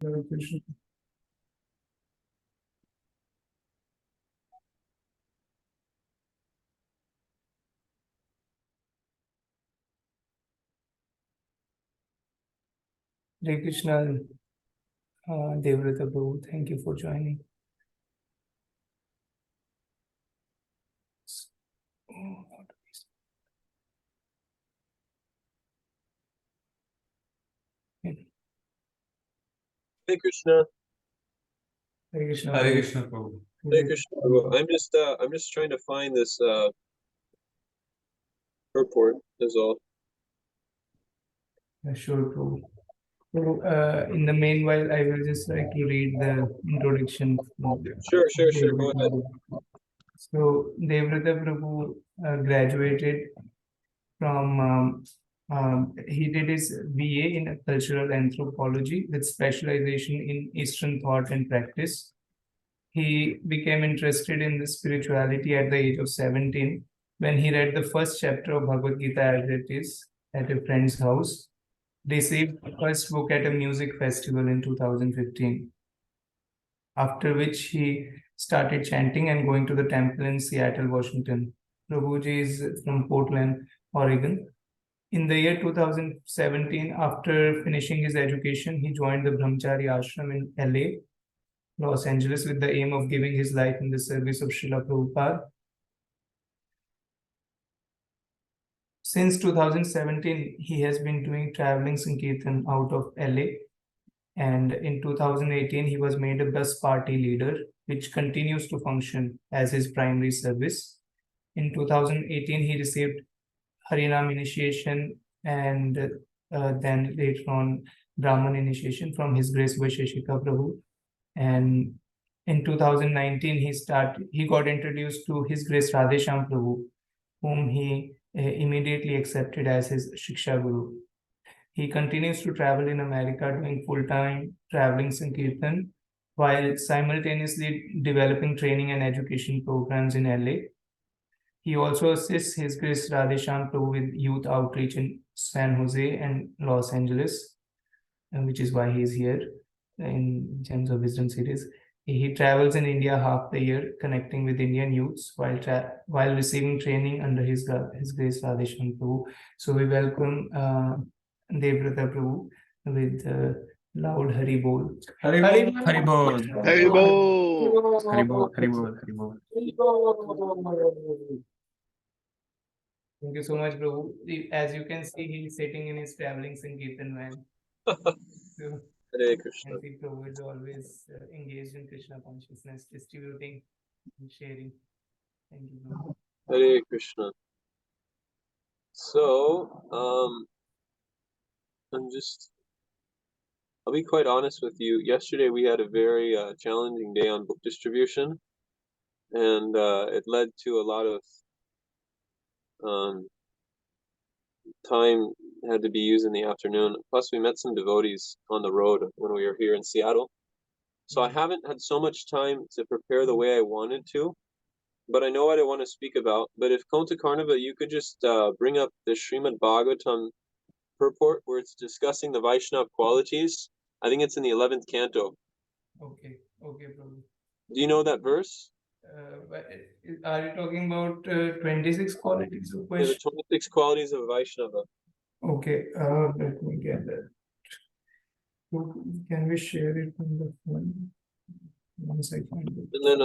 Hare Krishna. Hare Krishna, Devavrata Prabhu, thank you for joining. Hare Krishna. Hare Krishna. Hare Krishna, Prabhu. Hare Krishna, Prabhu. I'm just trying to find this purport is all. Sure, Prabhu. So, in the meanwhile, I will just like to read the introduction. Sure. Go ahead. So, Devavrata Prabhu graduated from, he did his BA in Cultural Anthropology with specialization in Eastern thought and practice. He became interested in the spirituality at the age of 17 when he read the first chapter of Bhagavad Gita as it is at a friend's house. Received the first book at a music festival in 2015. After which he started chanting and going to the temple in Seattle, Washington. Prabhuji is from Portland, Oregon. In the year 2017, after finishing his education, he joined the Brahmacari Ashram in LA, Los Angeles, with the aim of giving his life in the service of Srila Prabhupada. Since 2017, he has been doing Traveling Sankirtan out of LA. And in 2018, he was made a bus party leader, which continues to function as his primary service. In 2018, he received Harinam initiation and then later on Brahman initiation from His Grace Vaisesika Prabhu. And in 2019, he got introduced to His Grace Radheshyam Prabhu, whom he immediately accepted as his Siksa Guru. He continues to travel in America doing full-time Traveling Sankirtan while simultaneously developing training and education programs in LA. He also assists His Grace Radheshyam Prabhu with youth outreach in San Jose and Los Angeles, which is why he is here in Gems of Wisdom series. He travels in India half the year, connecting with Indian youths while receiving training under His Grace Radheshyam Prabhu. So we welcome Devavrata Prabhu with loud Hari Bol. Hari Bol. Hari Bol. Hari Bol. Hari Bol. Hari Bol. Hari Bol. Thank you so much, Prabhu. As you can see, he is sitting in his Traveling Sankirtan van. So, Hare Krishna. and see, Prabhu is always engaged in Krishna consciousness, distributing and sharing. Thank you, Prabhu. Hare Krishna. So, I'll be quite honest with you. Yesterday we had a very challenging day on book distribution, and it led to a lot of time had to be used in the afternoon. Plus, we met some devotees on the road when we were here in Seattle. So I haven't had so much time to prepare the way I wanted to, but I know what I want to speak about. But if Konta Karnava, you could just bring up the Srimad Bhagavatam purport where it's discussing the Vaishnava qualities. I think it's in the 11th canto. Okay, Prabhu. Do you know that verse? Are you talking about 26 qualities of Yeah, the Vaishnava? 26 qualities of Vaishnava. Okay, let me get that. So, can we share it on the phone? Once I find it. And then,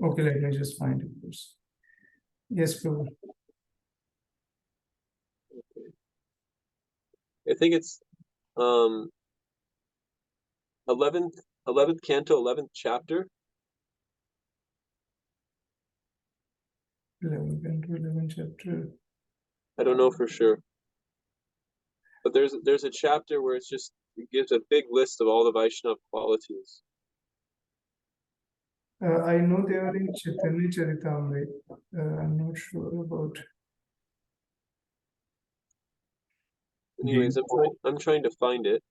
Okay, let me just find it first. Yes, Prabhu. I think it's 11th canto, 11th chapter. 11 chapter. I don't know for sure. But there's a chapter where it gives a big list of all the Vaishnava qualities. I know they are in Chaitanya Charitamrita. I'm not sure about. Anyways, I'm trying to find it.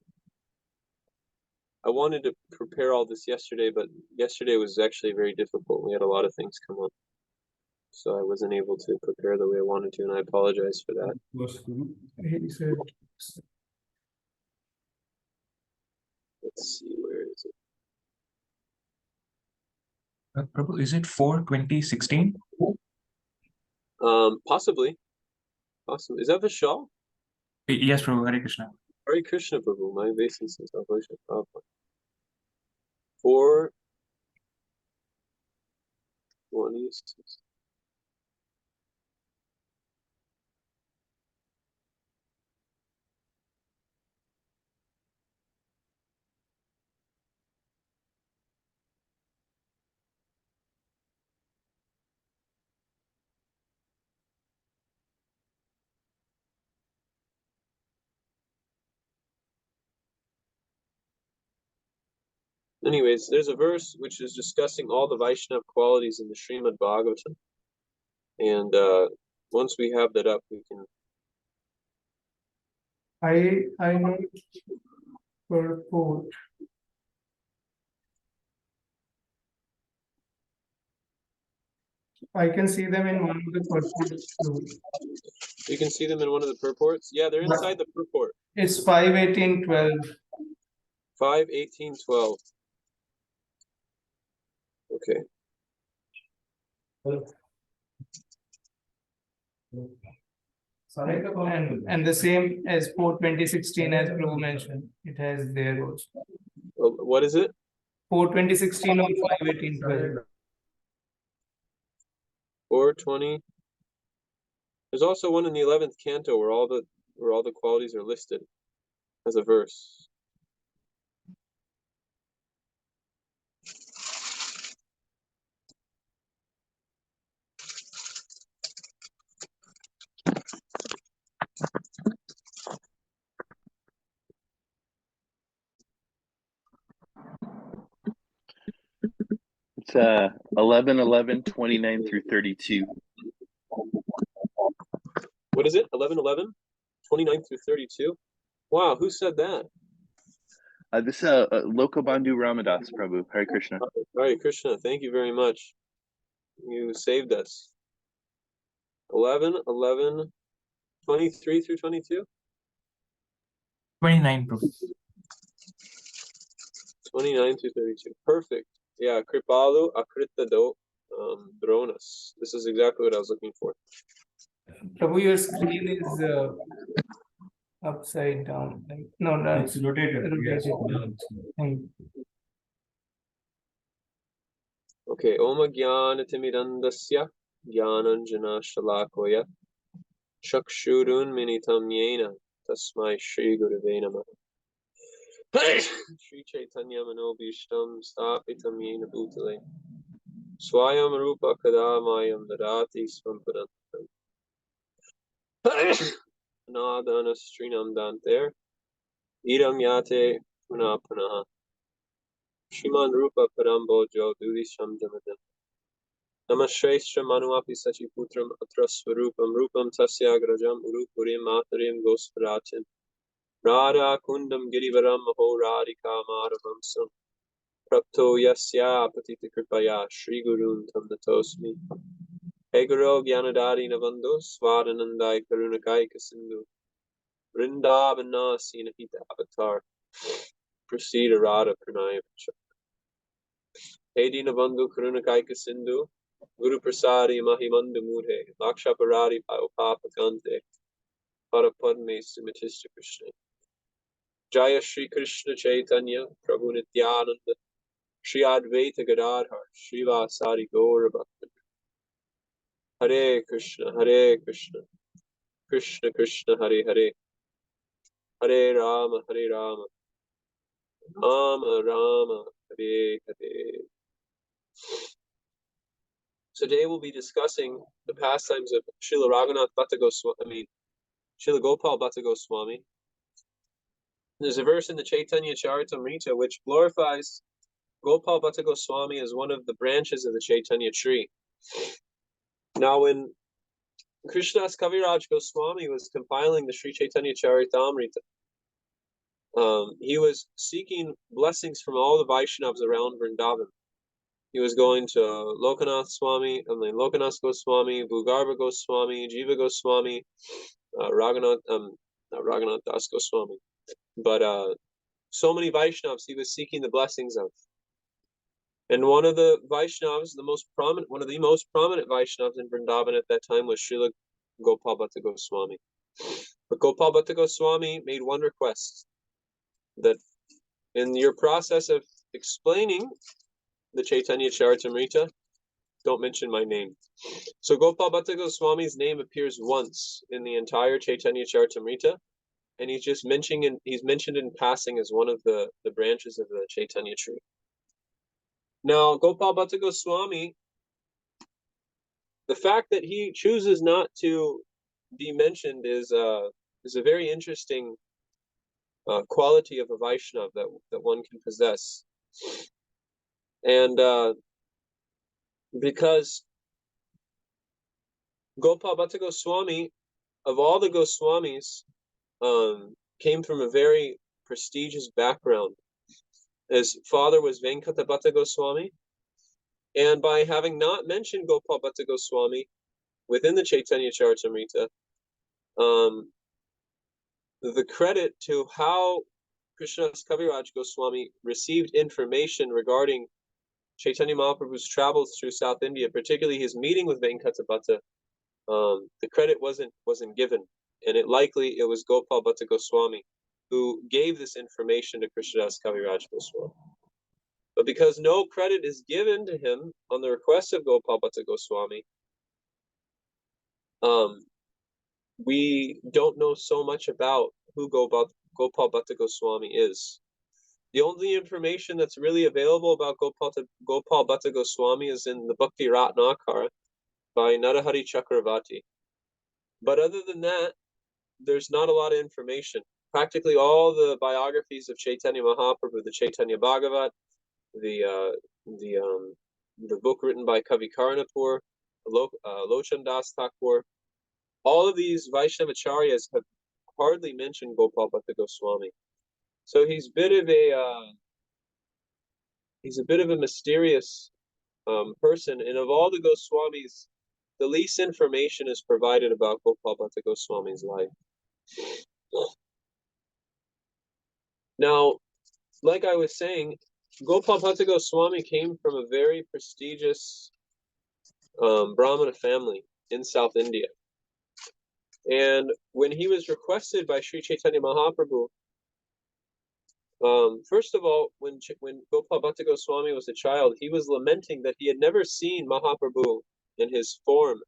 I wanted to prepare all this yesterday, but yesterday was actually very difficult. We had a lot of things come up. So I wasn't able to prepare the way I wanted to, and I apologize for that. He said, Let's see, where is it? Prabhu, is it 4/20/16? Possibly. Is that Vishal? Yes, Prabhu. Hare Krishna. Hare Krishna Prabhu, my obeisance. 4/26. Anyways, there's a verse which is discussing all the Vaishnava qualities in the Srimad Bhagavatam. And once we have that up, we can. I know purport. I can see them in one of the purports too. You can see them in one of the purports. Yeah, they're inside the purport. It's 5:18:12. 5:18:12. Okay. And the same as 4:20:16 as Prabhu mentioned. It has there also. What is it? 4:20:16 or 5:18:12. 4:20. There's also one in the 11th canto where all the qualities are listed as a verse. It's 11:11:29 through 32. What is it? 11:11:29 through 32. Wow, who said that? This is Lokabandhu Ramadas Prabhu. Hare Krishna. Hare Krishna, thank you very much. You saved us. 11:11:23 through 22. 29, Prabhu. 29 through 32. Perfect. Yeah, Kripalu Akrita Do Dronas. This is exactly what I was looking for. Prabhu, your screen is upside down. Like, no, no, It's rotated. Yes. Thank you. Okay, Oma Gyana Timidandasya Gyananjana Shalakoya Chakshurun Minitam Yena Tasmai Shri Gurave Namaha. Shri Chaitanya Manobishtam Stapitam Yena Bhutale Swayam Rupa Kadamayam Dadati Svampadantam Anadana Srinam Danter Idam Yate Puna Punaha Shriman Rupa Parambojo Dudisham Jamadam Namashrestra Manuapi Sachiputram Atraswarupam Rupam Tasyagrajam Urupurim Matarim Gosvarachin Radha Kundam Girivaram Maho Radhika Madhavamsam Prapto Yasya Patita Kripaya Shri Gurun Tam Natosmi Hey Guru Gyanadari Navando Swadanandai Karunakai Kasindu Vrindavana Sinahita Avatar Proceed Radha Pranaya Hey Dinabandhu Karunakai Kasindu Guru Prasadi Mahimandu Mudhe Laksha Paradi Upapakante Parapadme Sumatista Krishna Jaya Shri Krishna Chaitanya Prabhu Nityananda Shri Advaita Gadadhar Sriva Sari Gaura Bhakta Hare Krishna Krishna Krishna Hare Hare Hare Rama Rama Rama Hare Hare. Today we'll be discussing the pastimes of Srila Raghunath Bhatta Goswami, Srila Gopāla Bhatta Goswami. There's a verse in the Chaitanya Charitamrita which glorifies Gopāla Bhatta Goswami as one of the branches of the Chaitanya tree. Now, when Krishnadas Kaviraj Goswami was compiling the Sri Chaitanya Charitamrita, he was seeking blessings from all the Vaishnavas around Vrindavan. He was going to Lokanath Swami, Lokanath Goswami, Bhugarba Goswami, Jiva Goswami, Raghunath Das Goswami. But so many Vaishnavas he was seeking the blessings of. And one of the Vaishnavas, one of the most prominent Vaishnavas in Vrindavan at that time was Srila Gopāla Bhatta Goswāmī. But Gopāla Bhatta Goswāmī made one request, that in your process of explaining the Chaitanya Charitamrita, don't mention my name. So Gopāla Bhatta Goswāmī's name appears once in the entire Chaitanya Charitamrita, and he's mentioned in passing as one of the branches of the Chaitanya tree. Now, Gopāla Bhatta Goswāmī, the fact that he chooses not to be mentioned is a very interesting quality of a Vaishnava that one can possess. And because Gopāla Bhatta Goswāmī, of all the Goswāmis, came from a very prestigious background. His father was Venkata Bhatta Goswāmī, and by having not mentioned Gopāla Bhatta Goswāmī within the Chaitanya Charitamrita, the credit to how Krishnadas Kaviraj Goswami received information regarding Chaitanya Mahaprabhu's travels through South India, particularly his meeting with Venkata Bhatta, the credit wasn't given, and it was Gopāla Bhatta Goswami who gave this information to Krishnadas Kaviraj Goswami. But because no credit is given to him on the request of Gopāla Bhatta Goswami, we don't know so much about who Gopāla Bhatta Goswami is. The only information that's really available about Gopāla Bhatta Goswami is in the Bhakti Ratnakara by Narahari Chakravarti. But other than that, there's not a lot of information. Practically all the biographies of Chaitanya Mahaprabhu, the Chaitanya Bhagavat, the book written by Kavi Karanapur, Lochan Das Thakur, all of these Vaishnavacharyas have hardly mentioned Gopāla Bhatta Goswami. So he's a bit of a mysterious person, and of all the Goswamis, the least information is provided about Gopāla Bhatta Goswami's life. Now, like I was saying, Gopāla Bhatta Goswami came from a very prestigious Brahmana family in South India. And when he was requested by Sri Chaitanya Mahaprabhu, first of all, when Gopāla Bhatta Goswami was a child, he was lamenting that he had never seen Mahaprabhu in his form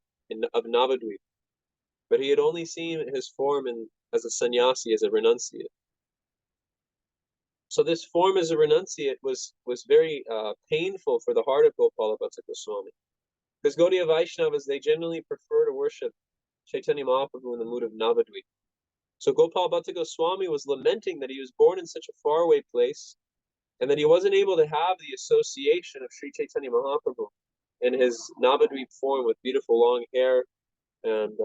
of Navadvip, but he had only seen his form as a sannyasi, as a renunciate. So this form as a renunciate was very painful for the heart of Gopāla Bhatta Goswami, because Gaudiya Vaishnavas, they generally prefer to worship Chaitanya Mahaprabhu in the mood of Navadvip. So Gopāla Bhatta Goswami was lamenting that he was born in such a faraway place, and that he wasn't able to have the association of Sri Chaitanya Mahaprabhu in his Navadvip form with beautiful long hair and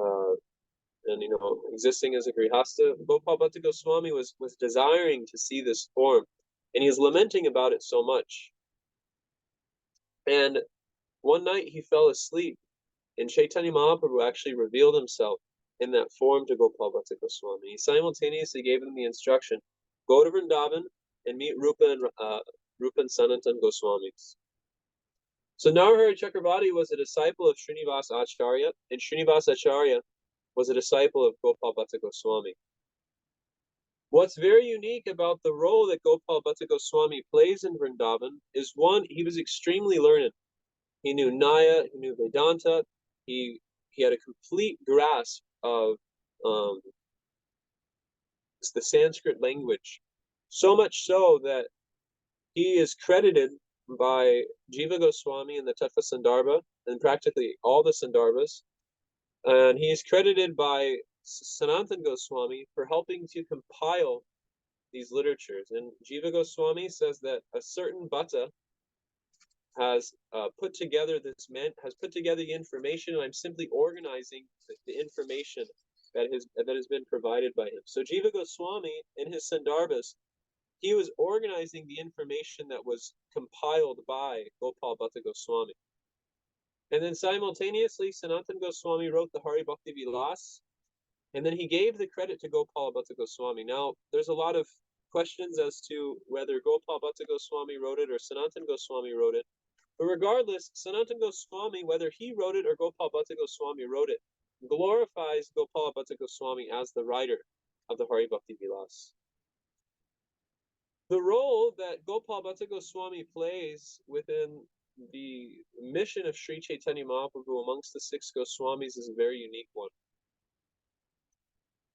existing as a grihasta. Gopāla Bhatta Goswami was desiring to see this form, and he was lamenting about it so much. And one night he fell asleep, and Chaitanya Mahaprabhu actually revealed himself in that form to Gopāla Bhatta Goswami. He simultaneously gave him the instruction, go to Vrindavan and meet Rupa and Sanatan Goswamis. So Narahari Chakravarti was a disciple of Srinivasa Acharya, and Srinivasa Acharya was a disciple of Gopāla Bhatta Goswami. What's very unique about the role that Gopāla Bhatta Goswami plays in Vrindavan is, one, he was extremely learned. He knew Nyaya, he knew Vedanta, he had a complete grasp of the Sanskrit language. So much so that he is credited by Jiva Goswami in the Tattva Sandarbha, and practically all the Sandarbhas. And he is credited by Sanatan Goswami for helping to compile these literatures. And Jiva Goswami says that a certain Bhatta has put together the information, and I'm simply organizing the information that has been provided by him. So Jiva Goswami, in his Sandarbhas, he was organizing the information that was compiled by Gopāla Bhatta Goswami. And then simultaneously, Sanatan Goswami wrote the Hari Bhakti Vilas, and then he gave the credit to Gopāla Bhatta Goswami. Now, there's a lot of questions as to whether Gopāla Bhatta Goswāmī wrote it or Sanatana Goswāmī wrote it. But regardless, Sanatana Goswāmī, whether he wrote it or Gopāla Bhatta Goswāmī wrote it, glorifies Gopāla Bhatta Goswāmī as the writer of the Hari Bhakti Vilas. The role that Gopāla Bhatta Goswāmī plays within the mission of Sri Chaitanya Mahaprabhu amongst the 6 Goswamis is a very unique one.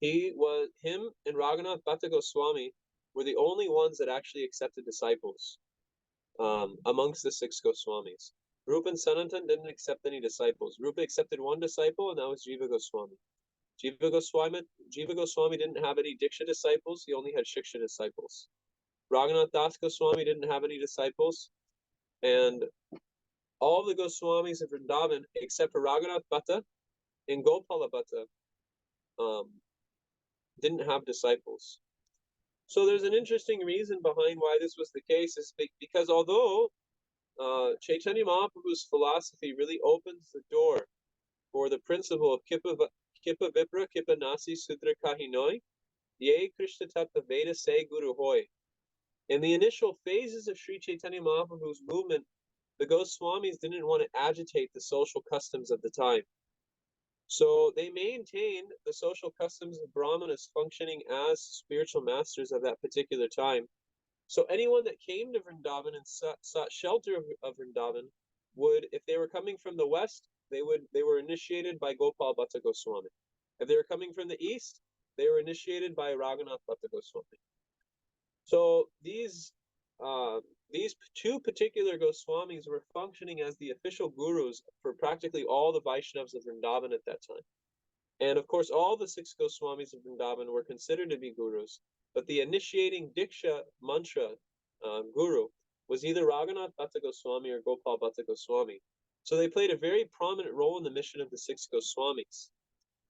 Him and Raghunath Bhatta Goswami were the only ones that actually accepted disciples amongst the 6 Goswamis. Rupa and Sanatan didn't accept any disciples. Rupa accepted 1 disciple, and that was Jiva Goswami. Jiva Goswami didn't have any Diksha disciples, he only had Shiksha disciples. Raghunath Das Goswami didn't have any disciples, and all the Goswamis of Vrindavan, except for Raghunath Bhatta and Gopāla Bhatta, didn't have disciples. So there's an interesting reason behind why this was the case, is because although Chaitanya Mahaprabhu's philosophy really opens the door for the principle of Kippa Vipra, Kippa Nasi, Sudra Kahinoi, Ye Krishna Tattva Veda Se Guru Hoy. In the initial phases of Sri Chaitanya Mahaprabhu's movement, the Goswamis didn't want to agitate the social customs of the time. So they maintained the social customs of Brahmanas functioning as spiritual masters of that particular time. So anyone that came to Vrindavan and sought shelter of Vrindavan would, if they were coming from the west, they were initiated by Gopāla Bhatta Goswami. If they were coming from the east, they were initiated by Raghunath Bhatta Goswami. So these 2 particular Goswamis were functioning as the official gurus for practically all the Vaishnavas of Vrindavan at that time. And of course, all the 6 Goswamis of Vrindavan were considered to be gurus, but the initiating Diksha mantra guru was either Raghunath Bhatta Goswami or Gopāla Bhatta Goswami. So they played a very prominent role in the mission of the 6 Goswamis.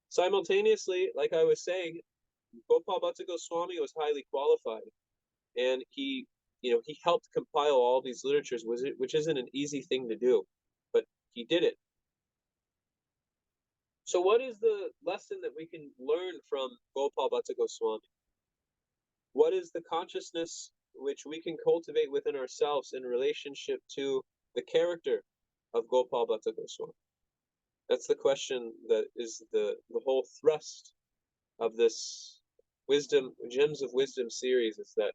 Simultaneously, like I was saying, Gopāla Bhatta Goswami was highly qualified, and he helped compile all these literatures, which isn't an easy thing to do, but he did it. So what is the lesson that we can learn from Gopāla Bhatta Goswami? What is the consciousness which we can cultivate within ourselves in relationship to the character of Gopāla Bhatta Goswami? That's the question that is the whole thrust of this Gems of Wisdom series, is that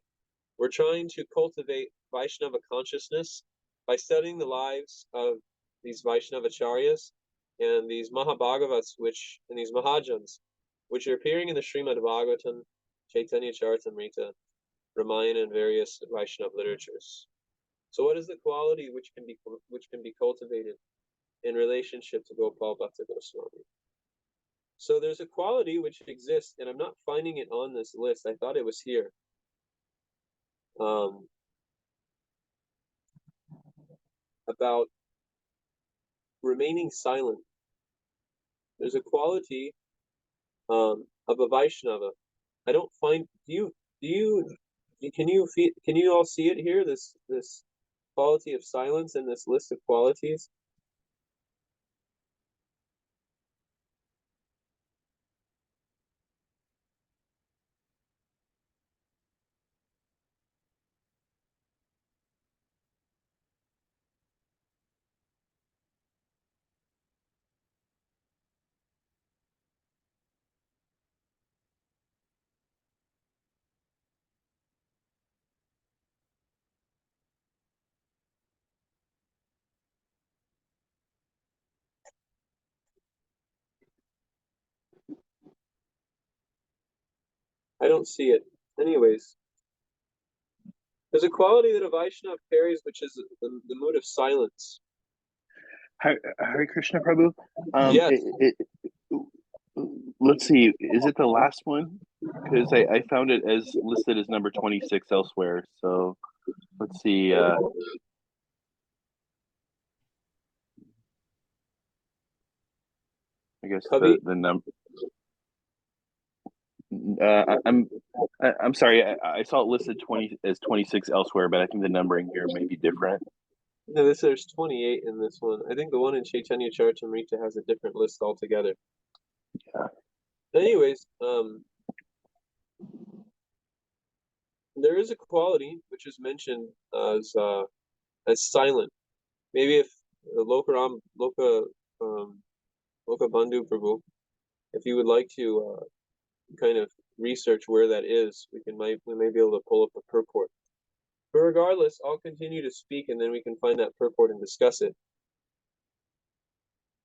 we're trying to cultivate Vaishnava consciousness by studying the lives of these Vaishnavacharyas and these Mahabhagavats, and these Mahajans, which are appearing in the Srimad Bhagavatam, Chaitanya Charitamrita, Ramayana, and various Vaishnava literatures. So what is the quality which can be cultivated in relationship to Gopāla Bhatta Goswami? So there's a quality which exists, and I'm not finding it on this list. I thought it was here. About remaining silent. There's a quality of a Vaishnava. I don't find. Can you all see it here? This quality of silence in this list of qualities. I don't see it. Anyways, there's a quality that a Vaishnava carries, which is the mood of silence. Hare Krishna Prabhu. Yes. Let's see. Is it the last one? Because I found it as listed as number 26 elsewhere. So let's see. I guess the number. I'm sorry. I saw it listed 26 elsewhere, but I think the numbering here may be different. No, there's 28 in this one. I think the one in Chaitanya Charitamrita has a different list altogether. Yeah. Anyways, there is a quality which is mentioned as silent. Maybe if Loka Bandhu Prabhu, if you would like to kind of research where that is, we may be able to pull up the purport. But regardless, I'll continue to speak and then we can find that purport and discuss it.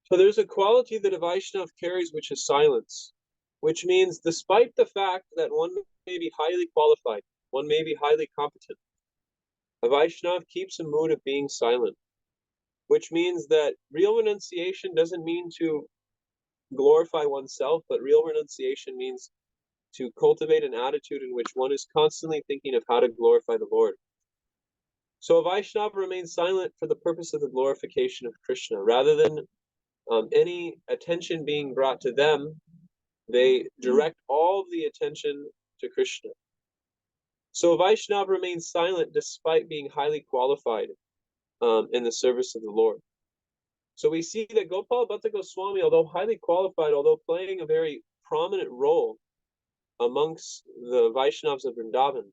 So there's a quality that a Vaishnava carries which is silence, which means despite the fact that one may be highly qualified, one may be highly competent, a Vaishnava keeps a mood of being silent, which means that real renunciation doesn't mean to glorify oneself, but real renunciation means to cultivate an attitude in which one is constantly thinking of how to glorify the Lord. So a Vaishnava remains silent for the purpose of the glorification of Krishna. Rather than any attention being brought to them, they direct all the attention to Krishna. So a Vaishnava remains silent despite being highly qualified in the service of the Lord. So we see that Gopāla Bhatta Goswāmī, although highly qualified, although playing a very prominent role amongst the Vaishnavas of Vrindavan,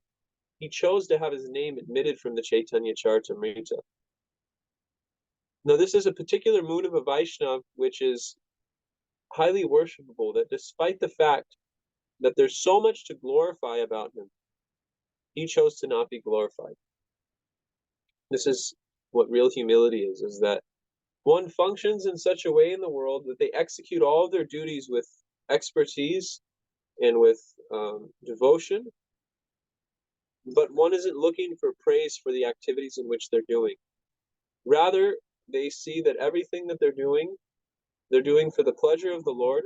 he chose to have his name admitted from the Chaitanya Charitamrita. Now this is a particular mood of a Vaishnava which is highly worshipable, that despite the fact that there's so much to glorify about him, he chose to not be glorified. This is what real humility is that one functions in such a way in the world that they execute all of their duties with expertise and with devotion, but one isn't looking for praise for the activities in which they're doing. Rather, they see that everything that they're doing for the pleasure of the Lord,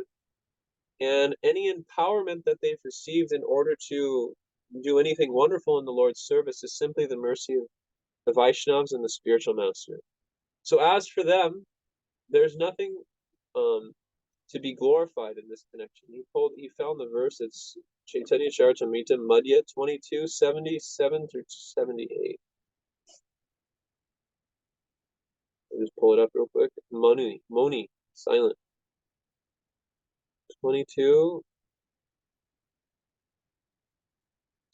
and any empowerment that they've received in order to do anything wonderful in the Lord's service is simply the mercy of the Vaishnavas and the spiritual master. So as for them, there's nothing to be glorified in this connection. He found the verse, it's Chaitanya Charitamrita, Madhya 22, 77 through 78. I'll just pull it up real quick. Moni, silent. 22,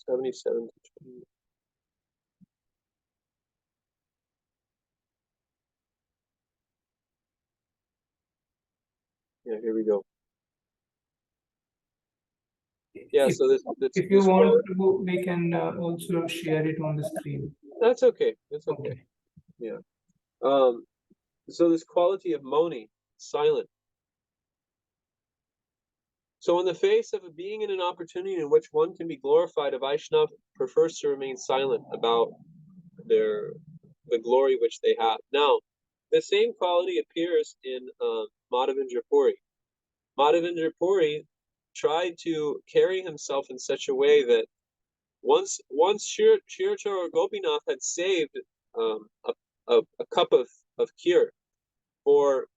77 to 28. Yeah, here we go. Yeah, so this if you want to, we can also share it on the screen. That's okay. It's okay. Yeah. So this quality of Moni, silent. So in the face of a being in an opportunity in which one can be glorified, a Vaishnava prefers to remain silent about the glory which they have. Now, the same quality appears in Madhavendra Puri. Madhavendra Puri tried to carry himself in such a way that once Shirachara Gopinath had saved a cup of kheer for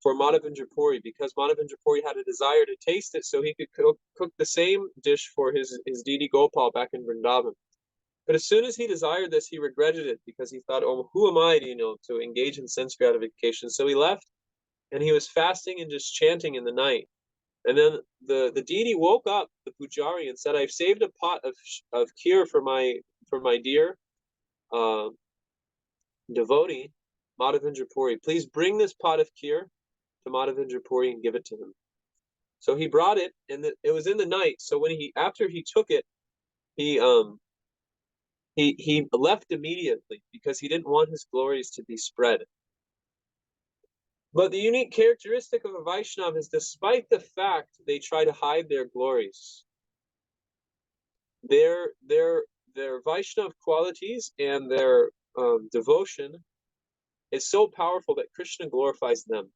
Madhavendra Puri, because Madhavendra Puri had a desire to taste it so he could cook the same dish for his deity Gopāla back in Vrindavan. But as soon as he desired this, he regretted it because he thought, oh, who am I, to engage in sense gratification? So he left, and he was fasting and just chanting in the night. And then the deity woke up the pujari and said, I've saved a pot of kheer for my dear devotee, Madhavendra Puri. Please bring this pot of kheer to Madhavendra Puri and give it to him. So he brought it, and it was in the night. So after he took it, he left immediately because he didn't want his glories to be spread. But the unique characteristic of a Vaishnava is, despite the fact they try to hide their glories, their Vaishnava qualities and their devotion is so powerful that Krishna glorifies them.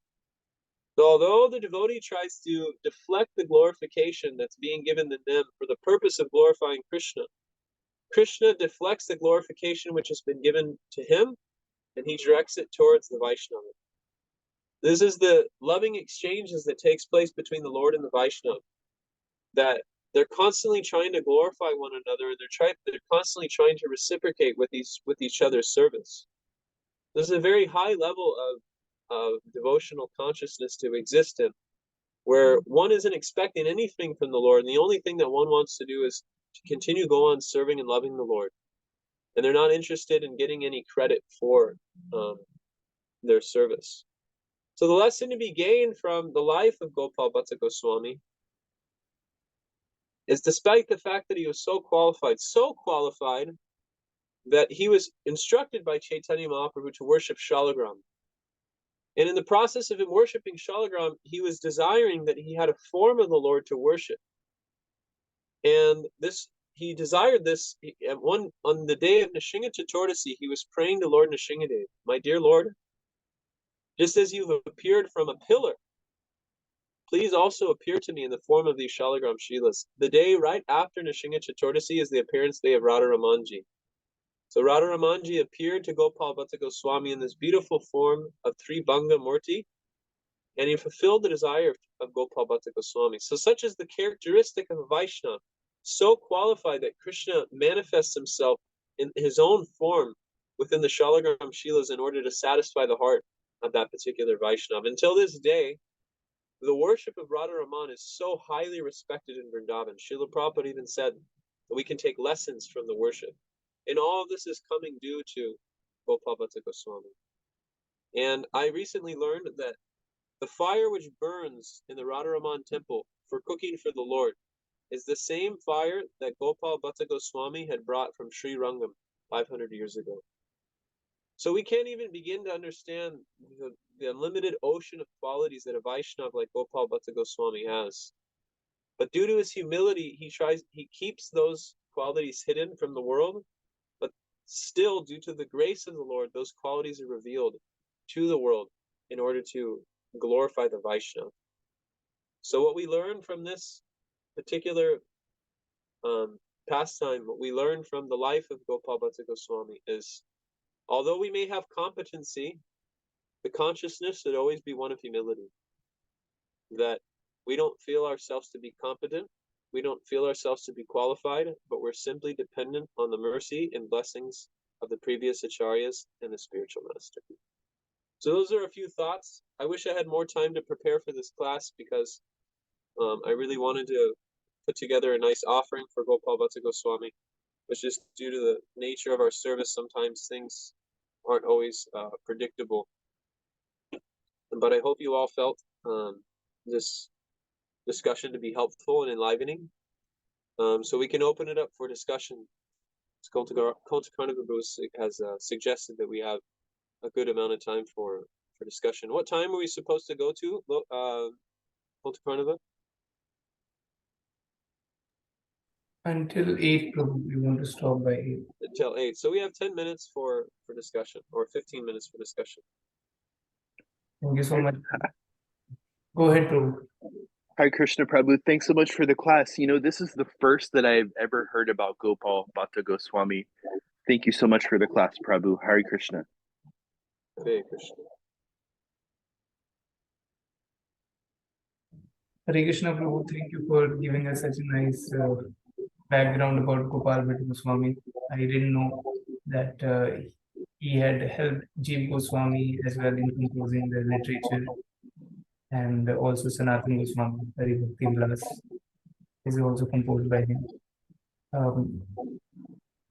So although the devotee tries to deflect the glorification that's being given to them for the purpose of glorifying Krishna, Krishna deflects the glorification which has been given to him, and he directs it towards the Vaishnava. This is the loving exchanges that takes place between the Lord and the Vaishnava, that they're constantly trying to glorify one another, and they're constantly trying to reciprocate with each other's service. There's a very high level of devotional consciousness to exist in, where one isn't expecting anything from the Lord, and the only thing that one wants to do is to continue go on serving and loving the Lord. And they're not interested in getting any credit for their service. So the lesson to be gained from the life of Gopāla Bhatta Goswāmī is, despite the fact that he was so qualified that he was instructed by Chaitanya Mahaprabhu to worship Shalagram. And in the process of him worshiping Shalagram, he was desiring that he had a form of the Lord to worship. And he desired this. On the day of Nishinga Chaturdasi, he was praying to Lord Nishingadev, "My dear Lord, just as you've appeared from a pillar, please also appear to me in the form of these Shalagram Shilas." The day right after Nishinga Chaturdasi is the appearance day of Radha Ramanji. So Radha Ramanji appeared to Gopāla Bhatta Goswāmī in this beautiful form of Tribhanga Murti, and he fulfilled the desire of Gopāla Bhatta Goswāmī. So such is the characteristic of a Vaishnava, so qualified that Krishna manifests himself in his own form within the Shalagram Shilas in order to satisfy the heart of that particular Vaishnava. Until this day, the worship of Radha Raman is so highly respected in Vrindavan. Srila Prabhupada even said that we can take lessons from the worship. And all of this is coming due to Gopāla Bhatta Goswāmī. And I recently learned that the fire which burns in the Radharaman temple for cooking for the Lord is the same fire that Gopāla Bhatta Goswāmī had brought from Sri Rangam 500 years ago. So we can't even begin to understand the unlimited ocean of qualities that a Vaishnava like Gopāla Bhatta Goswāmī has. But due to his humility, he keeps those qualities hidden from the world. But still, due to the grace of the Lord, those qualities are revealed to the world in order to glorify the Vaishnava. So what we learn from this particular pastime, what we learn from the life of Gopāla Bhatta Goswāmī is, although we may have competency, the consciousness should always be one of humility. That we don't feel ourselves to be competent, we don't feel ourselves to be qualified, but we're simply dependent on the mercy and blessings of the previous acharyas and the spiritual master. So those are a few thoughts. I wish I had more time to prepare for this class because I really wanted to put together a nice offering for Gopāla Bhatta Goswāmī, but just due to the nature of our service, sometimes things aren't always predictable. But I hope you all felt this discussion to be helpful and enlivening. So we can open it up for discussion. Cultural Anthropology has suggested that we have a good amount of time for discussion. What time are we supposed to go to, Cultural? Until 8, probably. We want to stop by 8. Until 8. So we have 10 minutes for discussion, or 15 minutes for discussion. Thank you so much. Go ahead, Prabhu. Hare Krishna Prabhu, thanks so much for the class. You know, this is the first that I've ever heard about Gopāla Bhatta Goswāmī. Thank you so much for the class, Prabhu. Hare Krishna. Hare Krishna. Hare Krishna, Prabhu. Thank you for giving us such a nice background about Gopāla Bhatta Goswāmī. I didn't know that he had helped Jiva Goswāmī as well in composing the literature, and also Sanatana Goswāmī, Hari Bhakti Vilas, is also composed by him.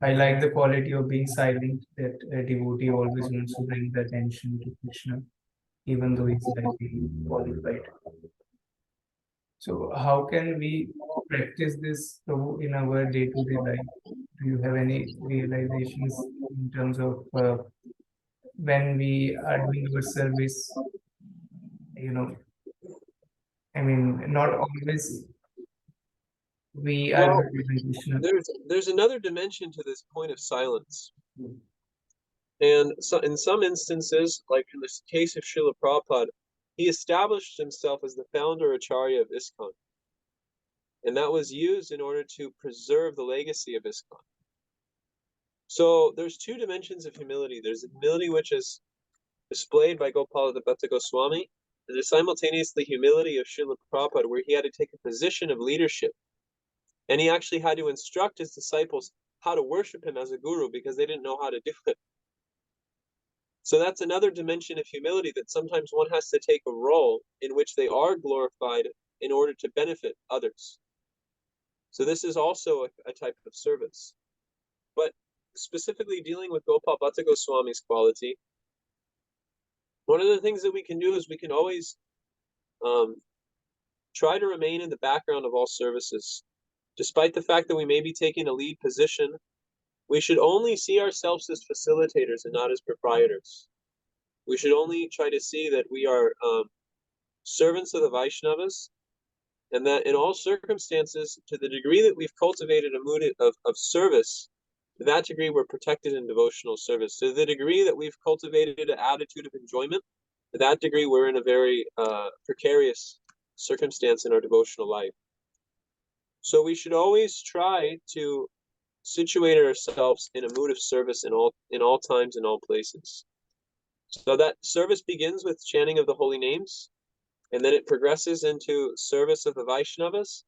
I like the quality of being silent, that a devotee always wants to bring the attention to Krishna, even though he's slightly qualified. So how can we practice this, Prabhu, in our day-to-day life? Do you have any realizations in terms of when we are doing our service? You know, I mean, not always we are Krishna. There's another dimension to this point of silence. And so in some instances, like in the case of Srila Prabhupada, he established himself as the founder Acharya of ISKCON. And that was used in order to preserve the legacy of ISKCON. So there's two dimensions of humility. There's the humility which is displayed by Gopāla Bhatta Goswāmī, and there's simultaneously humility of Srila Prabhupada, where he had to take a position of leadership. And he actually had to instruct his disciples how to worship him as a guru because they didn't know how to do it. So that's another dimension of humility, that sometimes one has to take a role in which they are glorified in order to benefit others. So this is also a type of service. But specifically dealing with Gopāla Bhatta Goswāmī's quality, one of the things that we can do is we can always try to remain in the background of all services. Despite the fact that we may be taking a lead position, we should only see ourselves as facilitators and not as proprietors. We should only try to see that we are servants of the Vaishnavas, and that in all circumstances, to the degree that we've cultivated a mood of service, to that degree we're protected in devotional service. To the degree that we've cultivated an attitude of enjoyment, to that degree we're in a very precarious circumstance in our devotional life. So we should always try to situate ourselves in a mood of service in all times and all places. So that service begins with chanting of the holy names, and then it progresses into service of the Vaishnavas,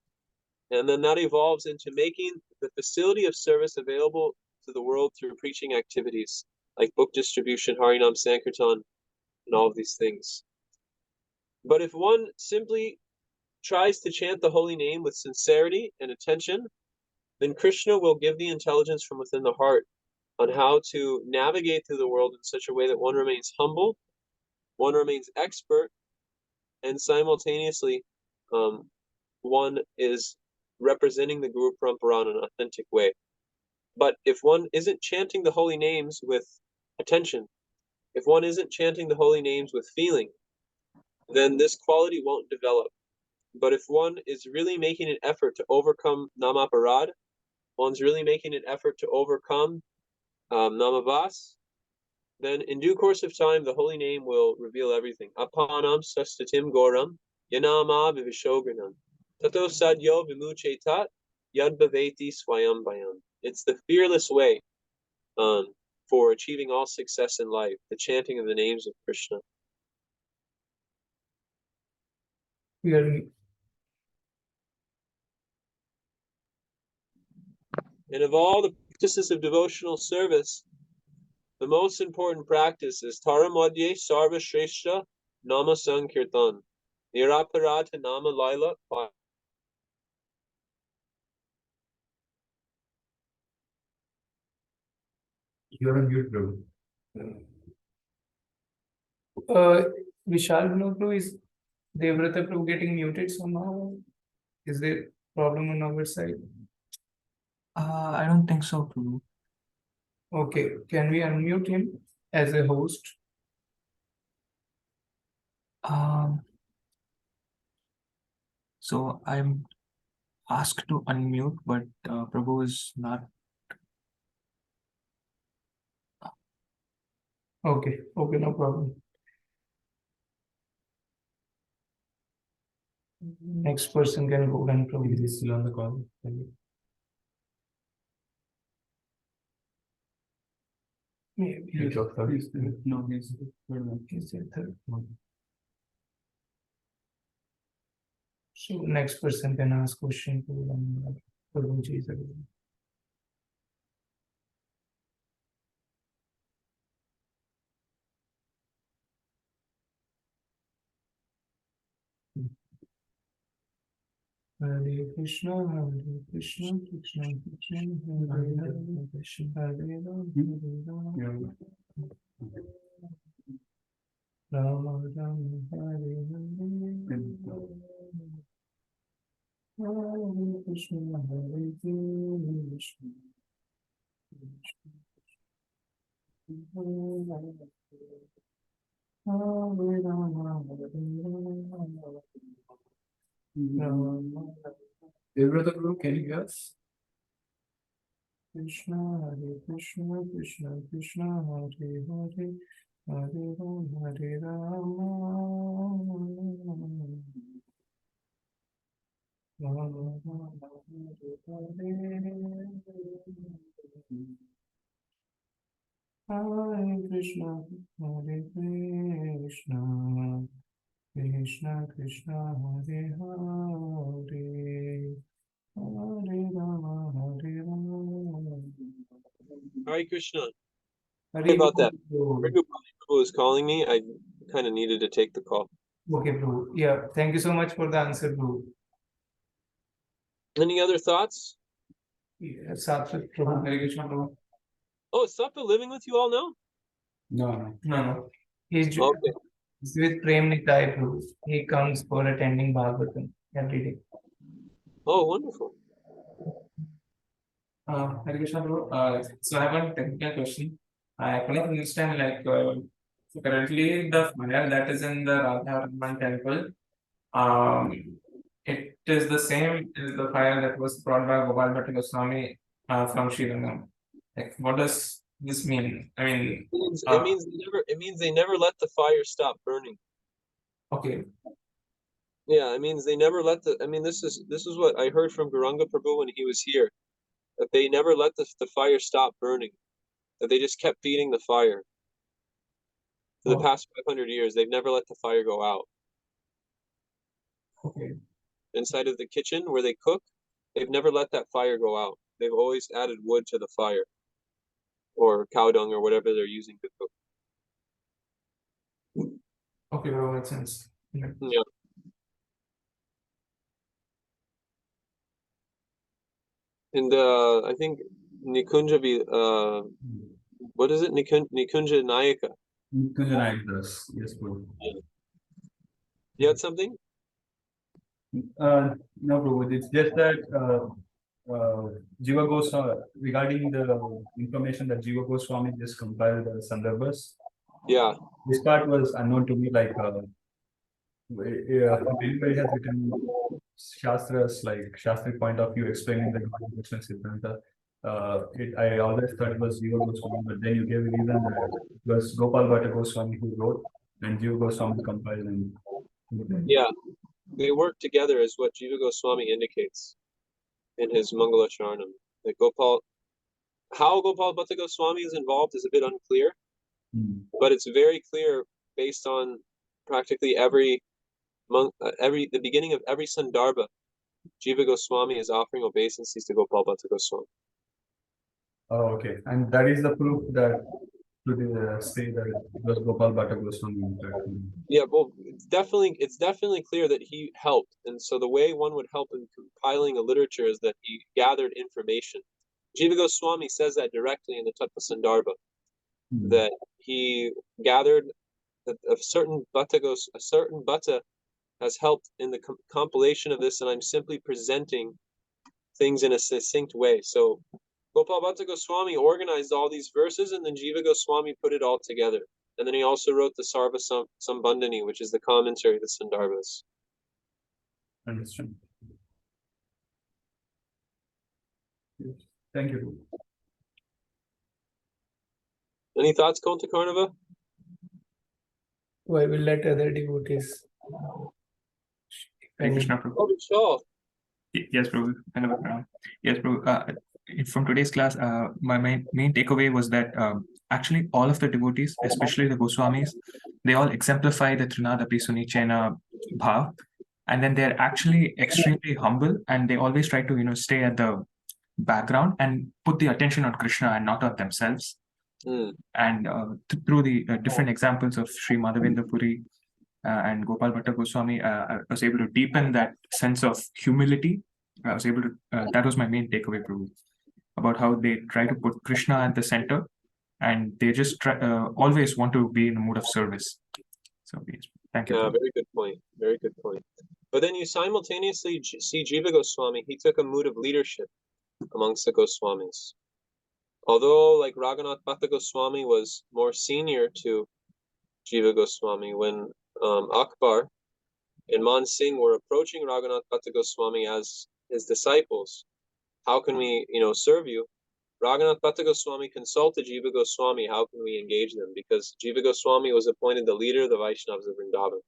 and then that evolves into making the facility of service available to the world through preaching activities like book distribution, Harinam Sankirtan, and all of these things. But if one simply tries to chant the holy name with sincerity and attention, then Krishna will give the intelligence from within the heart on how to navigate through the world in such a way that one remains humble, one remains expert, and simultaneously one is representing the Guru Parampara in an authentic way. But if one isn't chanting the holy names with attention, if one isn't chanting the holy names with feeling, then this quality won't develop. But if one is really making an effort to overcome namaparad, one's really making an effort to overcome namavas, then in due course of time, the holy name will reveal everything. Apanam sastatim goram yanama vivishogranam tato sadyo vimuchetat yad bhaveti swayam bayam. It's the fearless way for achieving all success in life, the chanting of the names of Krishna. And of all the practices of devotional service, the most important practice is Taramadye Sarva Shrestha Nama Sankirtan. Niraparata Nama Laila. You're on mute, bro. Vishal Prabhu, is Devavrata Prabhu getting muted somehow? Is there problem on our side? I don't think so, Prabhu. Okay, can we unmute him as a host? So I'm asked to unmute, but Prabhu is not. Okay, no problem. Next person can go and Prabhu. Is he still on the call? Maybe. No, he's He's the third. So next person can ask question to Prabhuji. Hare Krishna, Krishna Krishna, Hare Hare, Krishna Hare Ram, Rama Ram, Hare Hare, Hare Krishna, Hare Krishna, Hare Rama, Devavrata Prabhu, can you hear us? Krishna Hare Krishna, Krishna Krishna, Hare Hare, Hare Rama, Hare Rama, Rama Rama, Hare Krishna, Hare Krishna, Krishna Krishna, Hare Hare, Hare Rama, Hare Rama. Hare Krishna. Hare Sorry about that. Krishna. Prabhu was calling me. I kind of needed to take the call. Okay, Prabhu. Yeah, thank you so much for the answer, Prabhu. Any other thoughts? Yeah, Sattva Prabhu. Hare Krishna, Prabhu. Oh, is Sattva living with you all now? No. He's Okay. with Prem Nitai Prabhu. He comes for attending Bhagavatam every day. Oh, wonderful. Hare Krishna, Prabhu. So I have one technical question. I couldn't understand, like, so currently the fire that is in the Radha temple, it is the same as the fire that was brought by Gopāla Goswāmī from Sri Lanka. Like, what does this mean? I mean, It means they never let the fire stop burning. okay. Yeah, it means they never let the. I mean, this is what I heard from Gauranga Prabhu when he was here. That they never let the fire stop burning. That they just kept feeding the fire. For the past 500 years, they've never let the fire go out. Okay. Inside of the kitchen where they cook, they've never let that fire go out. They've always added wood to the fire, or cow dung, or whatever they're using to cook. Okay, that makes sense. Yeah. And I think Nikunja what is it? Nikunja Nayaka. Yes, Prabhu. You had something? No, Prabhu. It's just that Jiva Goswami, regarding the information that Jiva Goswami just compiled the Sandarbhas, Yeah. this part was unknown to me. Like, if anybody has written Shastras, like Shastric point of view, explaining the Krishna Siddhanta, I always thought it was Jiva Goswami, but then you gave a reason that it was Gopāla Bhatta Goswami who wrote, and Jiva Goswami compiled. And Yeah. They work together, is what Jiva Goswami indicates in his Mangala Charanam. That how Gopāla Bhatta Goswami is involved is a bit unclear, but it's very clear based on practically the beginning of every Sandarbha, Jiva Goswami is offering obeisances to Gopāla Bhatta Goswami. Oh, okay. And that is the proof that to say that it was Gopāla Bhatta Goswami. Yeah, well, it's definitely clear that he helped. And so the way one would help in compiling a literature is that he gathered information. Jiva Goswami says that directly in the Tattva Sandarbha, that he gathered that a certain Bhatta has helped in the compilation of this, and I'm simply presenting things in a succinct way. So Gopāla Bhatta Goswami organized all these verses, and then Jiva Goswami put it all together. And then he also wrote the Sarva Sambandhani, which is the commentary of the Sandarbhas. Understand. Yes. Thank you. Any thoughts, Konta Karnava? I will let other devotees. Hare Krishna, Prabhu. Oh, Vishal. Yes, Prabhu. Yes, Prabhu. From today's class, my main takeaway was that actually all of the devotees, especially the Goswamis, they all exemplify the Trinadapi Sunichena Bhav, and then they're actually extremely humble, and they always try to stay at the background and put the attention on Krishna and not on themselves. And through the different examples of Sri Madhavendra Puri and Gopāla Bhatta Goswami, I was able to deepen that sense of humility. I was able to, that was my main takeaway, Prabhu, about how they try to put Krishna at the center, and they just always want to be in a mood of service. So, yes, thank you. Yeah, very good point. Very good point. But then you simultaneously see Jiva Goswami, he took a mood of leadership amongst the Goswamis. Although, like Raghunath Bhatta Goswami was more senior to Jiva Goswami, when Akbar and Man Singh were approaching Raghunath Bhatta Goswami as his disciples, how can we, serve you? Raghunath Bhatta Goswami consulted Jiva Goswami, how can we engage them? Because Jiva Goswami was appointed the leader of the Vaishnavas of Vrindavan.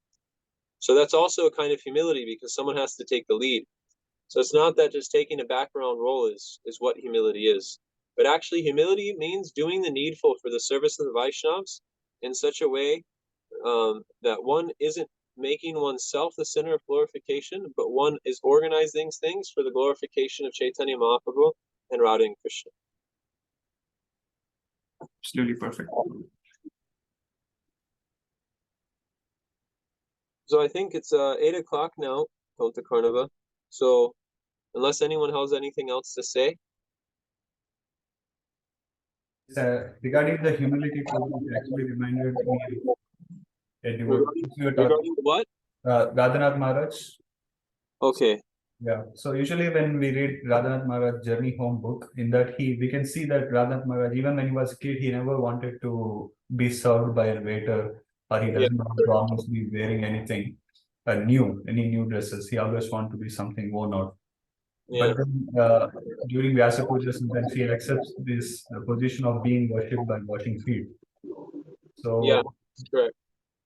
So that's also a kind of humility, because someone has to take the lead. So it's not that just taking a background role is what humility is. But actually, humility means doing the needful for the service of the Vaishnavas in such a way that one isn't making oneself the center of glorification, but one is organizing things for the glorification of Chaitanya Mahaprabhu and Radha and Krishna. Absolutely perfect. So I think it's 8 o'clock now, Konta Karnava. So Unless anyone has anything else to say. Regarding the humility program, it actually reminded me of a devotee. Regarding what? Radhanath Maharaj. Okay. Yeah. So usually when we read Radhanath Maharaj Journey Home book, in that we can see that Radhanath Maharaj, even when he was a kid, he never wanted to be served by a waiter, or he doesn't want to always be wearing anything any new dresses. He always want to be something worn out. Yeah. But then during Vyasa Puja, sometimes he accepts this position of being worshipped by washing feet. So Yeah, that's correct.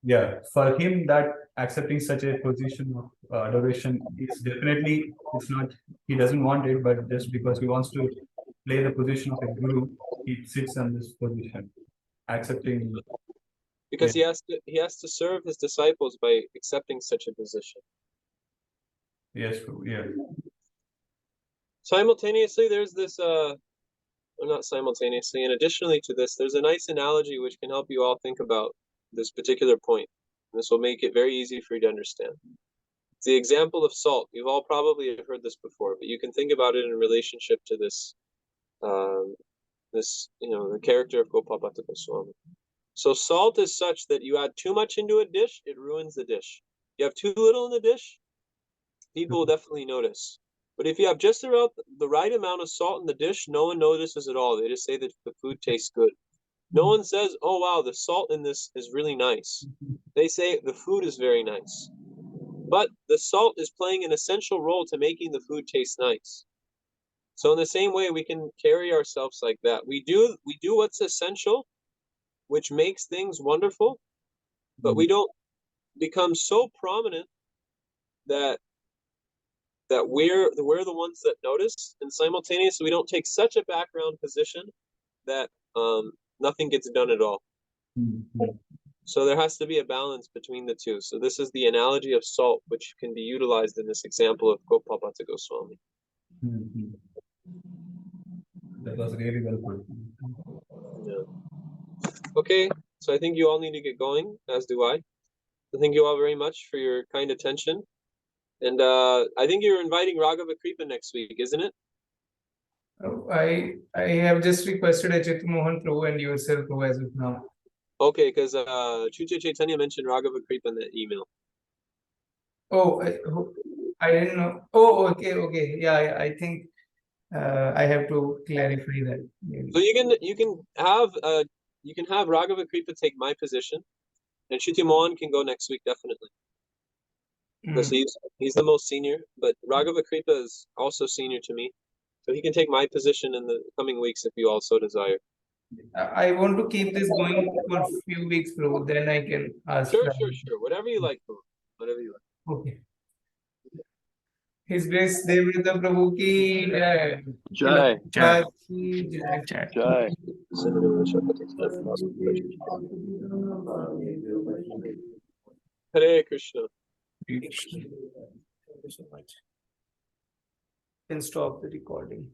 yeah, for him, that accepting such a position of adoration is definitely, it's not, he doesn't want it, but just because he wants to play the position of a guru, he sits on this position, accepting. Because he has to serve his disciples by accepting such a position. Yes, yeah. Simultaneously, there's this well, not simultaneously, and additionally to this, there's a nice analogy which can help you all think about this particular point. This will make it very easy for you to understand. It's the example of salt. You've all probably heard this before, but you can think about it in relationship to this, the character of Gopāla Goswāmī. So salt is such that you add too much into a dish, it ruins the dish. You have too little in the dish, people will definitely notice. But if you have just the right amount of salt in the dish, no one notices at all. They just say that the food tastes good. No one says, oh wow, the salt in this is really nice. They say the food is very nice. But the salt is playing an essential role to making the food taste nice. So in the same way, we can carry ourselves like that. We do what's essential, which makes things wonderful, but we don't become so prominent that we're the ones that notice, and simultaneously we don't take such a background position that nothing gets done at all. So there has to be a balance between the two. So this is the analogy of salt, which can be utilized in this example of Gopāla Goswāmī. That was really well put. Yeah. Okay, so I think you all need to get going, as do I. So thank you all very much for your kind attention. And I think you're inviting Raghava Kripa next week, isn't it? I have just requested Achyuta Mohan Prabhu and yourself, Prabhu, as of now. Okay, because Chucha Chaitanya mentioned Raghava Kripa in that email. Oh, I didn't know. Oh, okay. Yeah, I think I have to clarify that. So you can have Raghava Kripa take my position, and Chuti Mohan can go next week definitely. Because he's the most senior, but Raghava Kripa is also senior to me, so he can take my position in the coming weeks if you all so desire. I want to keep this going for a few weeks, Prabhu. Then I can ask. Sure. Whatever you like, bro. Whatever you like. Okay. His Grace Devavrata Prabhu ki Jai. Jai. Jai. Jai. Hare Krishna. Thank you so much. Can stop the recording.